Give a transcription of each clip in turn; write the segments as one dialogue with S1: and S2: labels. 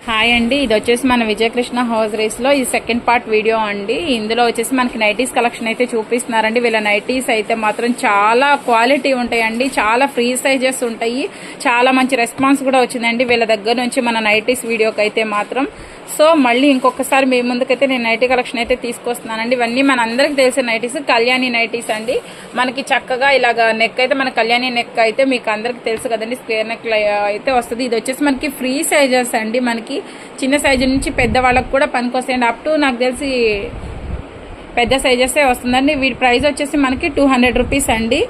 S1: Hi అండి, ఇది వచ్చేసి మన విజయకృష్ణ హౌజరీస్ లో ఈ సెకండ్ పార్ట్ వీడియో అండి. ఇందులో వచ్చేసి మనకి నైటీస్ కలెక్షన్ అయితే చూపిస్తున్నారండి. వీళ్ళ నైటీస్ అయితే మాత్రం చాలా క్వాలిటీ ఉంటాయండి, చాలా ఫ్రీ సైజెస్ ఉంటాయి, చాలా మంచి రెస్పాన్స్ కూడా వచ్చిందండి వీళ్ళ దగ్గర నుంచి మన నైటీస్ వీడియోకి అయితే మాత్రం. సో మళ్ళీ ఇంకొకసారి మీ ముందుకైతే నేను నైటీ కలెక్షన్ అయితే తీసుకొస్తున్నానండి. ఇవన్నీ మన అందరికి తెలిసిన నైటీస్, కళ్యాణి నైటీస్ అండి. మనకి చక్కగా ఇలాగ నెక్ అయితే మన కళ్యాణి నెక్ అయితే మీకు అందరికి తెలుసు కదండి, స్క్వేర్ నెక్ అయితే వస్తుంది. ఇది వచ్చేసి మనకి ఫ్రీ సైజెస్ అండి, మనకి చిన్న సైజు నుంచి పెద్ద వాళ్ళకి కూడా పనికొస్తాయండి. అప్ టు నాకు తెలిసి పెద్ద సైజెసే వస్తుందండి. వీటి ప్రైస్ వచ్చేసి మనకి 200 రూపీస్ అండి.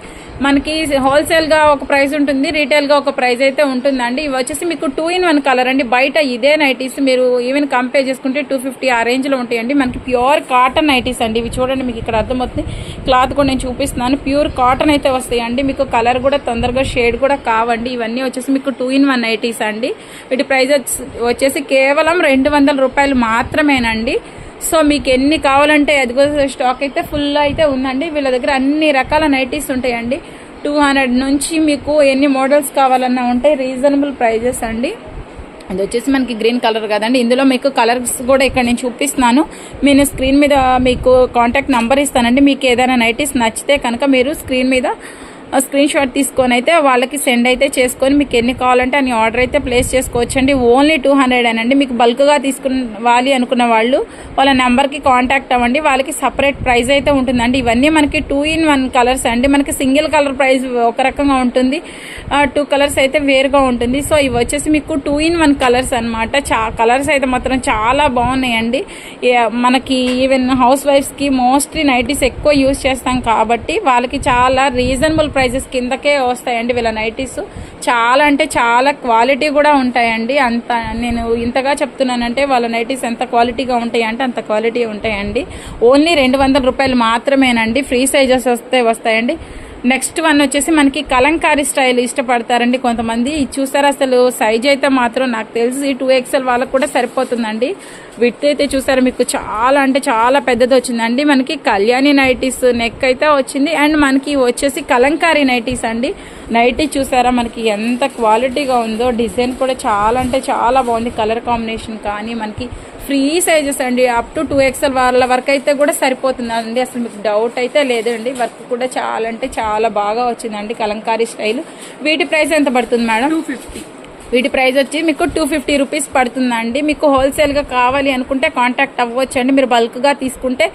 S1: మనకి హోల్సేల్ గా ఒక ప్రైస్ ఉంటుంది, రీటైల్ గా ఒక ప్రైస్ అయితే ఉంటుందండి. ఇవి వచ్చేసి మీకు 2-in-1 కలర్ అండి. బయట ఇదే నైటీస్ మీరు ఈవెన్ కంపేర్ చేసుకుంటే 250 ఆ రేంజ్ లో ఉంటాయండి. మనకి ప్యూర్ కాటన్ నైటీస్ అండి. ఇవి చూడండి, మీకు ఇక్కడ అర్థమవుతుంది. క్లాత్ కూడా నేను చూపిస్తున్నాను, ప్యూర్ కాటన్ అయితే వస్తాయండి. మీకు కలర్ కూడా తొందరగా షేడ్ కూడా కావండి. ఇవన్నీ వచ్చేసి మీకు 2-in-1 నైటీస్ అండి. వీటి ప్రైస్ వచ్చేసి కేవలం 200 రూపాయలు మాత్రమేనండి. సో మీకు ఎన్ని కావాలంటే అదిగో స్టాక్ అయితే ఫుల్ అయితే ఉందండి. వీళ్ళ దగ్గర అన్ని రకాల నైటీస్ ఉంటాయండి. 200 నుంచి మీకు ఎన్ని మోడల్స్ కావాలన్నా ఉంటాయి, రీజనబుల్ ప్రైజెస్ అండి. ఇది వచ్చేసి మనకి గ్రీన్ కలర్ కదండి. ఇందులో మీకు కలర్స్ కూడా ఇక్కడ నేను చూపిస్తున్నాను. నేను స్క్రీన్ మీద మీకు కాంటాక్ట్ నెంబర్ ఇస్తానండి. మీకు ఏదైనా నైటీస్ నచ్చితే కనుక మీరు స్క్రీన్ మీద స్క్రీన్ షాట్ తీసుకొని అయితే వాళ్ళకి సెండ్ అయితే చేసుకొని మీకు ఎన్ని కావాలంటే అన్ని ఆర్డర్ అయితే ప్లేస్ చేసుకోవచ్చండి. ఓన్లీ 200 అండి. మీకు బల్క్గా తీసుకువాలి అనుకున్న వాళ్ళు వాళ్ళ నెంబర్కి కాంటాక్ట్ అవ్వండి, వాళ్ళకి సపరేట్ ప్రైస్ అయితే ఉంటుందండి. ఇవన్నీ మనకి 2-in-1 కలర్స్ అండి. మనకి సింగిల్ కలర్ ప్రైస్ ఒక రకంగా ఉంటుంది, 2 కలర్స్ అయితే వేరుగా ఉంటుంది. సో ఇవి వచ్చేసి మీకు 2-in-1 కలర్స్ అనమాట. కలర్స్ అయితే మాత్రం చాలా బాగున్నాయండి. మనకి ఈవెన్ హౌస్ వైఫ్స్కి మోస్ట్లీ నైటీస్ ఎక్కువ యూజ్ చేస్తాం కాబట్టి వాళ్ళకి చాలా రీజనబుల్ ప్రైజెస్ కిందకే వస్తాయండి వీళ్ళ నైటీస్. చాలా అంటే చాలా క్వాలిటీ కూడా ఉంటాయండి. అంత నేను ఇంతగా చెప్తున్నానంటే వాళ్ళ నైటీస్ ఎంత క్వాలిటీగా ఉంటాయి అంటే అంత క్వాలిటీ ఉంటాయండి. ఓన్లీ 200 రూపాయలు మాత్రమేనండి. ఫ్రీ సైజెస్ వస్తాయండి. నెక్స్ట్ వన్ వచ్చేసి మనకి కలంకారీ స్టైల్ ఇష్టపడతారండి కొంతమంది. చూసారు, అసలు సైజ్ అయితే మాత్రం నాకు తెలిసి 2XL వాళ్ళకు కూడా సరిపోతుందండి. విత్ అయితే చూసారు, మీకు చాలా అంటే చాలా పెద్దది వచ్చిందండి. మనకి కళ్యాణి నైటీస్ నెక్ అయితే వచ్చింది. అండ్ మనకి వచ్చేసి కలంకారీ నైటీస్ అండి. నైటీ చూసారా మనకి ఎంత క్వాలిటీగా ఉందో, డిజైన్ కూడా చాలా అంటే చాలా బాగుంది. కలర్ కాంబినేషన్ కానీ మనకి ఫ్రీ సైజెస్ అండి. అప్ టు 2XL వాళ్ళ వరకు అయితే కూడా సరిపోతుందండి. అసలు మీకు డౌట్ అయితే లేదండి. వర్క్ కూడా చాలా అంటే చాలా బాగా వచ్చిందండి, కలంకారీ స్టైల్. వీటి ప్రైస్ ఎంత పడుతుంది మేడం? 250. వీటి ప్రైస్ వచ్చి మీకు 250 రూపీస్ పడుతుందండి. మీకు హోల్సేల్గా కావాలి అనుకుంటే కాంటాక్ట్ అవ్వచ్చండి. మీరు బల్క్గా తీసుకుంటే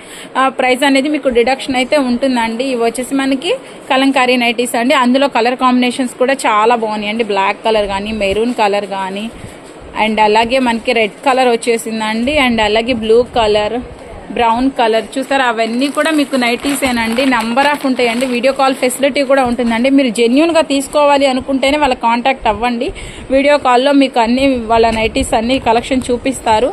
S1: ప్రైస్ అనేది మీకు డిడక్షన్ అయితే ఉంటుందండి. ఇవి వచ్చేసి మనకి కలంకారీ నైటీస్ అండి. అందులో కలర్ కాంబినేషన్స్ కూడా చాలా బాగున్నాయండి. బ్లాక్ కలర్ కానీ, మెరూన్ కలర్ కానీ, అండ్ అలాగే మనకి రెడ్ కలర్ వచ్చేసిందండి. అండ్ అలాగే బ్లూ కలర్, బ్రౌన్ కలర్ చూసారా, అవన్నీ కూడా మీకు నైటీసేనండి. నంబర్ ఆఫ్ ఉంటాయండి. వీడియో కాల్ ఫెసిలిటీ కూడా ఉంటుందండి. మీరు జెన్యూన్గా తీసుకోవాలి అనుకుంటేనే వాళ్ళ కాంటాక్ట్ అవ్వండి. వీడియో కాల్లో మీకు అన్ని వాళ్ళ నైటీస్ అన్ని కలెక్షన్ చూపిస్తారు.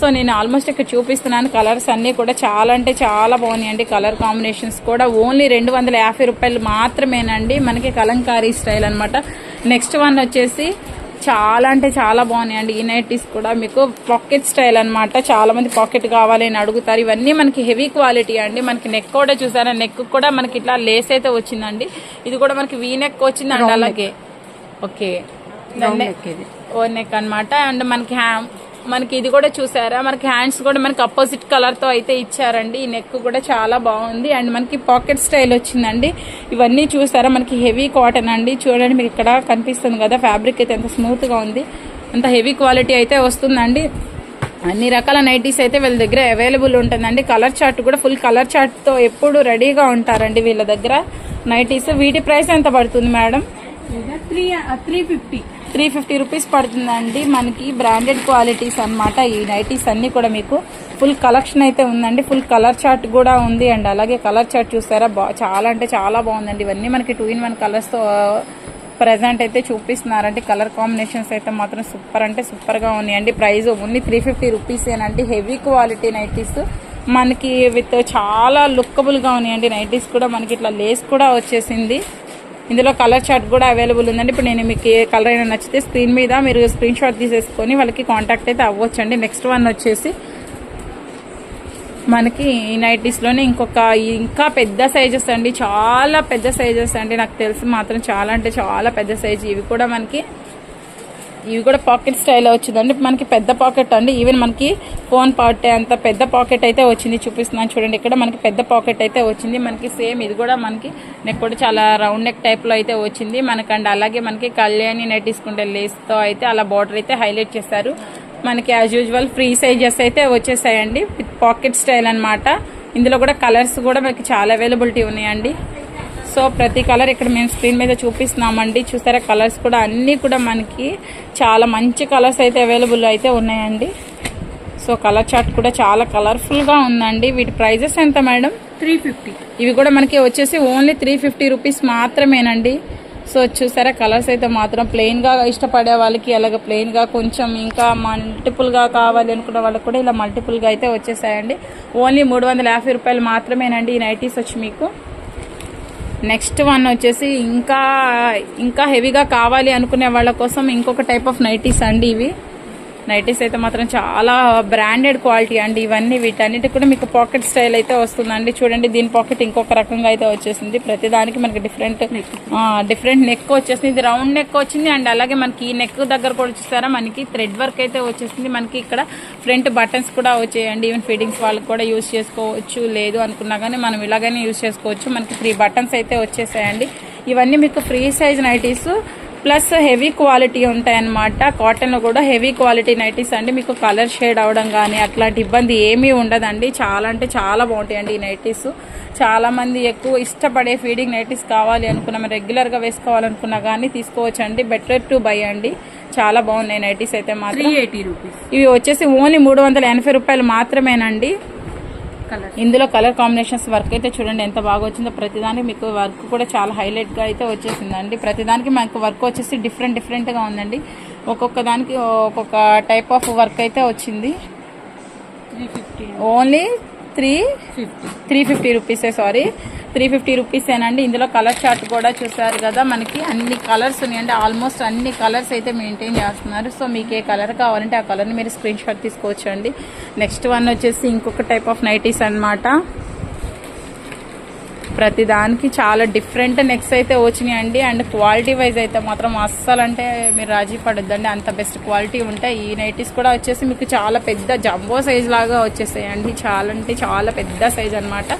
S1: సో నేను ఆల్మోస్ట్ ఇక్కడ చూపిస్తున్నాను. కలర్స్ అన్నీ కూడా చాలా అంటే చాలా బాగున్నాయండి. కలర్ కాంబినేషన్స్ కూడా ఓన్లీ 250 రూపాయలు మాత్రమేనండి. మనకి కలంకారీ స్టైల్ అనమాట. నెక్స్ట్ వన్ వచ్చేసి చాలా అంటే చాలా బాగున్నాయండి. ఈ నైటీస్ కూడా మీకు పాకెట్ స్టైల్ అనమాట. చాలా మంది పాకెట్ కావాలి అని అడుగుతారు. ఇవన్నీ మనకి హెవీ క్వాలిటీ అండి. మనకి నెక్ కూడా చూసారా, నెక్ కూడా మనకి ఇట్లా లేస్ అయితే వచ్చిందండి. ఇది కూడా మనకి వీ నెక్ వచ్చిందండి. అలాగే ఓకే ఓ నెక్ అనమాట. అండ్ మనకి ఇది కూడా చూసారా, మనకి హ్యాండ్స్ కూడా మనకి అపోజిట్ కలర్ తో అయితే ఇచ్చారండి. ఈ నెక్ కూడా చాలా బాగుంది. అండ్ మనకి పాకెట్ స్టైల్ వచ్చిందండి. ఇవన్నీ చూసారా, మనకి హెవీ కాటన్ అండి. చూడండి, మీకు ఇక్కడ కనిపిస్తుంది కదా, ఫ్యాబ్రిక్ అయితే ఎంత స్మూత్ గా ఉంది, అంత హెవీ క్వాలిటీ అయితే వస్తుందండి. అన్ని రకాల నైటీస్ అయితే వీళ్ళ దగ్గర అవైలబుల్ ఉంటుందండి. కలర్ చార్ట్ కూడా ఫుల్ కలర్ చార్ట్ తో ఎప్పుడు రెడీగా ఉంటారండి వీళ్ళ దగ్గర నైటీస్. వీటి ప్రైస్ ఎంత పడుతుంది మేడం? 350 రూపీస్ పడుతుందండి. మనకి బ్రాండెడ్ క్వాలిటీస్ అనమాట. ఈ నైటీస్ అన్ని కూడా మీకు ఫుల్ కలెక్షన్ అయితే ఉందండి. ఫుల్ కలర్ చార్ట్ కూడా ఉంది. అండ్ అలాగే కలర్ చార్ట్ చూసారా, చాలా అంటే చాలా బాగుందండి. ఇవన్నీ మనకి 2-in-1 కలర్స్ తో ప్రెసెంట్ అయితే చూపిస్తున్నారండి. కలర్ కాంబినేషన్స్ అయితే మాత్రం సూపర్ అంటే సూపర్ గా ఉన్నాయండి. ప్రైస్ ఓన్లీ 350 రూపీస్ ఏనండి. హెవీ క్వాలిటీ నైటీస్ మనకి విత్ చాలా లుక్కబుల్ గా ఉన్నాయండి. నైటీస్ కూడా మనకి ఇట్లా లేస్ కూడా వచ్చేసింది. ఇందులో కలర్ చార్ట్ కూడా అవైలబుల్ ఉందండి. ఇప్పుడు నేను మీకు ఏ కలర్ అయినా నచ్చితే స్క్రీన్ మీద మీరు స్క్రీన్ షాట్ తీసేసుకొని వాళ్ళకి కాంటాక్ట్ అయితే అవ్వచ్చండి. నెక్స్ట్ వన్ వచ్చేసి మనకి ఈ నైటీస్లోనే ఇంకా పెద్ద సైజెస్ అండి. చాలా పెద్ద సైజెస్ అండి. నాకు తెలిసి మాత్రం చాలా అంటే చాలా పెద్ద సైజు. ఇవి కూడా మనకి ఇవి కూడా పాకెట్ స్టైల్లో వచ్చిందండి. మనకి పెద్ద పాకెట్ అండి, ఈవెన్ మనకి ఫోన్ పట్టే అంత పెద్ద పాకెట్ అయితే వచ్చింది. చూపిస్తున్నాను చూడండి, ఇక్కడ మనకి పెద్ద పాకెట్ అయితే వచ్చింది. మనకి సేమ్ ఇది కూడా మనకి నెక్ కూడా చాలా రౌండ్ నెక్ టైప్లో అయితే వచ్చింది మనకండి. అలాగే మనకి కళ్యాణి నెట్ తీసుకుంటే లేస్తో అయితే అలా బార్డర్ అయితే హైలైట్ చేశారు. మనకి యాజ్ యూజువల్ ఫ్రీ సైజెస్ అయితే వచ్చేసాయండి, విత్ పాకెట్ స్టైల్ అనమాట. ఇందులో కూడా కలర్స్ కూడా మనకి చాలా అవైలబిలిటీ ఉన్నాయండి. సో ప్రతి కలర్ ఇక్కడ మేము స్క్రీన్ మీద చూపిస్తున్నామండి. చూసారా కలర్స్ కూడా అన్నీ కూడా మనకి చాలా మంచి కలర్స్ అయితే అవైలబుల్ అయితే ఉన్నాయండి. సో కలర్ చార్ట్ కూడా చాలా కలర్ఫుల్గా ఉందండి. వీటి ప్రైజెస్ ఎంత మేడం?
S2: 350.
S1: ఇవి కూడా మనకి వచ్చేసి ఓన్లీ 350 రూపీస్ మాత్రమేనండి. సో చూసారా కలర్స్ అయితే మాత్రం ప్లెయిన్గా ఇష్టపడే వాళ్ళకి, అలాగే ప్లెయిన్గా కొంచెం ఇంకా మల్టిపుల్గా కావాలి అనుకున్న వాళ్ళకి కూడా ఇలా మల్టిపుల్గా అయితే వచ్చేసాయండి. ఓన్లీ 350 రూపాయలు మాత్రమేనండి ఈ నైటీస్ వచ్చి మీకు. నెక్స్ట్ వన్ వచ్చేసి ఇంకా హెవీగా కావాలి అనుకునే వాళ్ళ కోసం ఇంకొక టైప్ ఆఫ్ నైటీస్ అండి. ఇవి నైటీస్ అయితే మాత్రం చాలా బ్రాండెడ్ క్వాలిటీ అండి ఇవన్నీ. వీటన్నిటి కూడా మీకు పాకెట్ స్టైల్ అయితే వస్తుందండి. చూడండి దీని పాకెట్ ఇంకొక రకంగా అయితే వచ్చేసింది. ప్రతిదానికి మనకి డిఫరెంట్ నెక్ వచ్చేసింది. ఇది రౌండ్ నెక్ వచ్చింది అండ్ అలాగే మనకి ఈ నెక్ దగ్గర కూడా చూస్తారా మనకి థ్రెడ్ వర్క్ అయితే వచ్చేసింది. మనకి ఇక్కడ ఫ్రంట్ బటన్స్ కూడా వచ్చాయండి. ఈవెన్ ఫీడింగ్స్ వాళ్ళకి కూడా యూజ్ చేసుకోవచ్చు, లేదు అనుకున్నా కానీ మనం ఇలాగనే యూజ్ చేసుకోవచ్చు. మనకి 3 బటన్స్ అయితే వచ్చేసాయండి. ఇవన్నీ మీకు free size nighties plus heavy quality ఉంటాయన్నమాట. కాటన్లో కూడా హెవీ క్వాలిటీ నైటీస్ అండి. మీకు కలర్ షేడ్ అవడం కానీ అట్లాంటి ఇబ్బంది ఏమీ ఉండదండి. చాలా అంటే చాలా బాగుంటాయండి ఈ నైటీస్. చాలా మంది ఎక్కువ ఇష్టపడే ఫీడింగ్ నైటీస్ కావాలి అనుకున్నా, రెగ్యులర్గా వేసుకోవాలనుకున్నా కానీ తీసుకోవచ్చండి. బెటర్ టు బై అండి. చాలా బాగున్నాయి నైటీస్ అయితే మాత్రం.
S2: 380 రూపీస్.
S1: ఇవి వచ్చేసి ఓన్లీ 380 రూపాయలు మాత్రమేనండి. ఇందులో కలర్ కాంబినేషన్స్ వర్క్ అయితే చూడండి ఎంత బాగా వచ్చిందో. ప్రతిదానికి మీకు వర్క్ కూడా చాలా హైలైట్ గా అయితే వచ్చేసిందండి. ప్రతిదానికి మనకు వర్క్ వచ్చేసి డిఫరెంట్ గా ఉందండి. ఒక్కొక్క దానికి ఒక్కొక్క టైప్ ఆఫ్ వర్క్ అయితే వచ్చింది.
S2: 350.
S1: ఓన్లీ 350 రూపీసే, సారీ 350 రూపీసేనండి. ఇందులో కలర్ చార్ట్ కూడా చూసారు కదా, మనకి అన్ని కలర్స్ ఉన్నాయండి. ఆల్మోస్ట్ అన్ని కలర్స్ అయితే మెయింటైన్ చేస్తున్నారు. సో మీకు ఏ కలర్ కావాలంటే ఆ కలర్ని మీరు స్క్రీన్ షాట్ తీసుకోవచ్చు అండి. నెక్స్ట్ వన్ వచ్చేసి ఇంకొక టైప్ ఆఫ్ నైటీస్ అనమాట. ప్రతిదానికి చాలా డిఫరెంట్ నెక్స్ అయితే వచ్చినాయండి. అండ్ క్వాలిటీ వైజ్ అయితే మాత్రం అస్సలు అంటే మీరు రాజీ పడొద్దండి, అంత బెస్ట్ క్వాలిటీ ఉంటాయి. ఈ నైటీస్ కూడా వచ్చేసి మీకు చాలా పెద్ద జంబో సైజ్ లాగా వచ్చేసాయండి. చాలా అంటే చాలా పెద్ద సైజ్ అనమాట.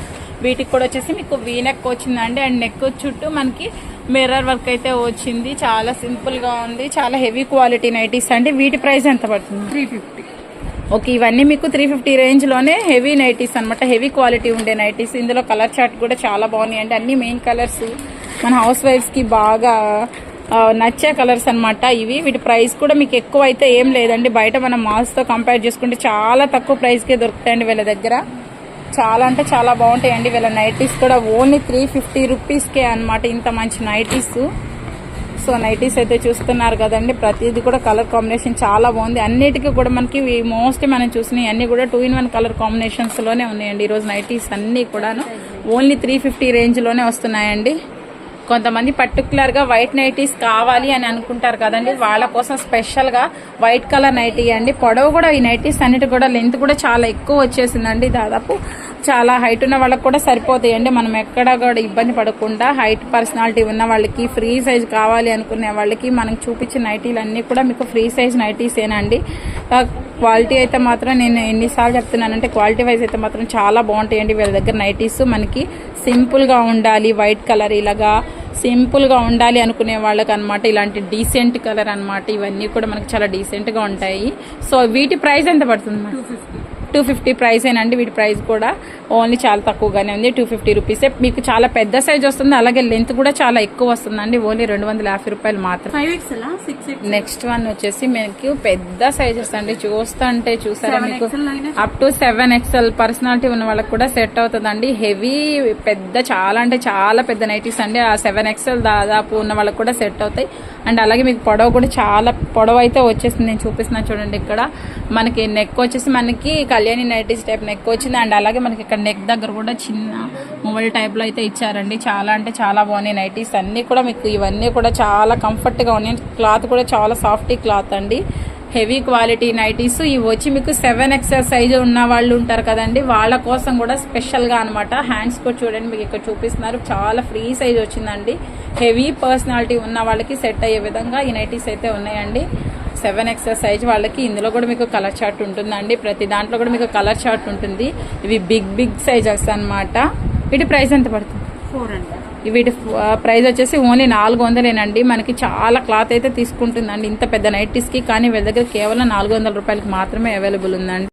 S1: వీటికి కూడా వచ్చేసి మీకు వీ నెక్ వచ్చిందండి. అండ్ నెక్ చుట్టూ మనకి మిర్రర్ వర్క్ అయితే వచ్చింది. చాలా సింపుల్ గా ఉంది. చాలా హెవీ క్వాలిటీ నైటీస్ అండి. వీటి ప్రైస్ ఎంత పడుతుంది?
S2: 350.
S1: ఓకే, ఇవన్నీ మీకు 350 రేంజ్ లోనే హెవీ నైటీస్ అనమాట. హెవీ క్వాలిటీ ఉండే నైటీస్. ఇందులో కలర్ చార్ట్ కూడా చాలా బాగున్నాయి అండి. అన్ని మెయిన్ కలర్స్ మన హౌస్ వైఫ్స్ కి బాగా నచ్చే కలర్స్ అనమాట ఇవి. వీటి ప్రైస్ కూడా మీకు ఎక్కువ అయితే ఏం లేదండి. బయట మనం మాల్స్ తో కంపేర్ చేసుకుంటే చాలా తక్కువ ప్రైస్ కే దొరుకుతాయండి వీళ్ళ దగ్గర. చాలా అంటే చాలా బాగుంటాయండి వీళ్ళ నైటీస్ కూడా. ఓన్లీ 350 రూపీస్కే అనమాట ఇంత మంచి నైటీస్. సో నైటీస్ అయితే చూస్తున్నారు కదండి, ప్రతిదీ కూడా కలర్ కాంబినేషన్ చాలా బాగుంది. అన్నిటికీ కూడా మనకి మోస్ట్లీ మనం చూసినవి అన్ని కూడా 2-in-1 కలర్ కాంబినేషన్స్ లోనే ఉన్నాయండి ఈరోజు నైటీస్ అన్ని కూడాను. ఓన్లీ 350 రేంజ్ లోనే వస్తున్నాయండి. కొంతమంది పర్టికులర్ గా వైట్ నైటీస్ కావాలి అని అనుకుంటారు కదండి, వాళ్ళ కోసం స్పెషల్ గా వైట్ కలర్ నైటీ అండి. పొడవు కూడా ఈ నైటీస్ అన్నిటి కూడా లెంత్ కూడా చాలా ఎక్కువ వచ్చేసిందండి. దాదాపు చాలా హైట్ ఉన్న వాళ్ళకి కూడా సరిపోతాయండి. మనం ఎక్కడ కూడా ఇబ్బంది పడకుండా హైట్ పర్సనాలిటీ ఉన్న వాళ్ళకి, ఫ్రీ సైజ్ కావాలి అనుకునే వాళ్ళకి మనం చూపించిన నైటీలు అన్ని కూడా మీకు ఫ్రీ సైజ్ నైటీసేనండి. క్వాలిటీ అయితే మాత్రం నేను ఎన్నిసార్లు చెప్తున్నానంటే క్వాలిటీ వైజ్ అయితే మాత్రం చాలా బాగుంటాయండి వీళ్ళ దగ్గర నైటీస్. మనకి సింపుల్ గా ఉండాలి, వైట్ కలర్ ఇలాగా సింపుల్ గా ఉండాలి అనుకునే వాళ్ళకి అనమాట. ఇలాంటి డీసెంట్ కలర్ అనమాట. ఇవన్నీ కూడా మనకి చాలా డీసెంట్ గా ఉంటాయి. సో వీటి ప్రైస్ ఎంత పడుతుంది? 250 ప్రైస్ ఏనండి. వీటి ప్రైస్ కూడా ఓన్లీ చాలా తక్కువగానే ఉంది, 250 రూపీసే. మీకు చాలా పెద్ద సైజ్ వస్తుంది, అలాగే లెంత్ కూడా చాలా ఎక్కువ వస్తుందండి. ఓన్లీ 250 రూపాయలు మాత్రం. నెక్స్ట్ వన్ వచ్చేసి మీకు పెద్ద సైజెస్ అండి. చూస్తుంటే చూసారా మీకు అప్ టు 7XL పర్సనాలిటీ ఉన్న వాళ్ళకి కూడా సెట్ అవుతుందండి. హెవీ పెద్ద చాలా అంటే చాలా పెద్ద నైటీస్ అండి. ఆ 7XL దాదాపు ఉన్న వాళ్ళకి కూడా సెట్ అవుతాయి. అండ్ అలాగే మీకు పొడవు కూడా చాలా పొడవు అయితే వచ్చేసింది. నేను చూపిస్తున్నా చూడండి. ఇక్కడ మనకి నెక్ వచ్చేసి మనకి కళ్యాణి నైటీస్ టైప్ నెక్ వచ్చింది. అండ్ అలాగే మనకి ఇక్కడ నెక్ దగ్గర కూడా చిన్న మొబైల్ టైప్ లో అయితే ఇచ్చారండి. చాలా అంటే చాలా బాగున్నాయి నైటీస్ అన్ని కూడా. మీకు ఇవన్నీ కూడా చాలా కంఫర్ట్ గా ఉన్నాయి. క్లాత్ కూడా చాలా సాఫ్ట్ క్లాత్ అండి. Heavy quality nighties. ఇవి వచ్చి మీకు 7XL సైజ్ ఉన్న వాళ్ళు ఉంటారు కదండి, వాళ్ళ కోసం కూడా స్పెషల్ గా అనమాట. హ్యాండ్స్ కూడా చూడండి మీకు ఇక్కడ చూపిస్తున్నారు. చాలా ఫ్రీ సైజ్ వచ్చిందండి. హెవీ పర్సనాలిటీ ఉన్న వాళ్ళకి సెట్ అయ్యే విధంగా ఈ నైటీస్ అయితే ఉన్నాయండి. 7XL సైజ్ వాళ్ళకి ఇందులో కూడా మీకు కలర్ చార్ట్ ఉంటుందండి. ప్రతి దాంట్లో కూడా మీకు కలర్ చార్ట్ ఉంటుంది. ఇవి బిగ్ సైజెస్ అన్నమాట. వీటి ప్రైస్ ఎంత పడుతుంది?
S2: 400.
S1: వీటి ప్రైస్ వచ్చేసి ఓన్లీ 400 మనకి చాలా క్లాత్ అయితే తీసుకుంటుందండి ఇంత పెద్ద నైటీస్కి. కానీ వీళ్ళ దగ్గర కేవలం 400 రూపాయలకి మాత్రమే అవైలబుల్ ఉందండి.